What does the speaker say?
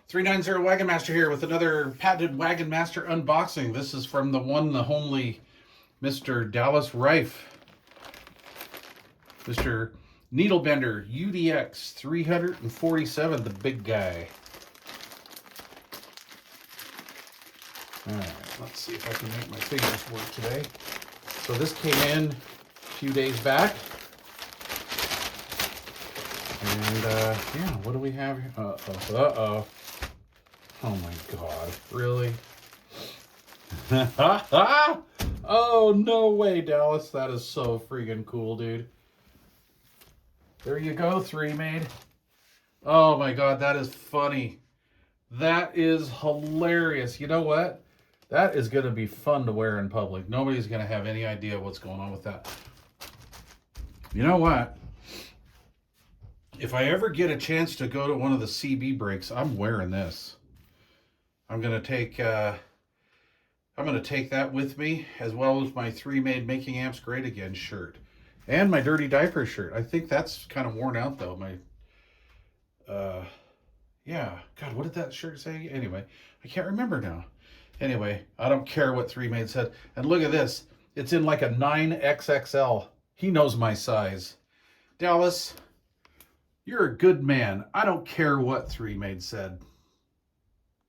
390 Wagon Master here with another patented Wagon Master unboxing. This is from the one, the homely Mr. Dallas Rife. Mr. Needlebender UDX 347, the big guy. Alright, let's see if I can make my fingers work today. So this came in a few days back. And, yeah, what do we have here? Uh-oh. Oh my god, really? Oh, no way, Dallas. That is so freaking cool, dude. There you go, 3Made. Oh my god, that is funny. That is hilarious. You know what? That is going to be fun to wear in public. Nobody's going to have any idea what's going on with that. You know what? If I ever get a chance to go to one of the CB breaks, I'm wearing this. I'm going to take that with me, as well as my 3Made Making Amps Great Again shirt. And my Dirty Diaper shirt. I think that's kind of worn out, though. Yeah. God, what did that shirt say? Anyway, I can't remember now. Anyway, I don't care what 3Made said. And look at this. It's in like a 9XXL. He knows my size. Dallas, you're a good man. I don't care what 3Made said.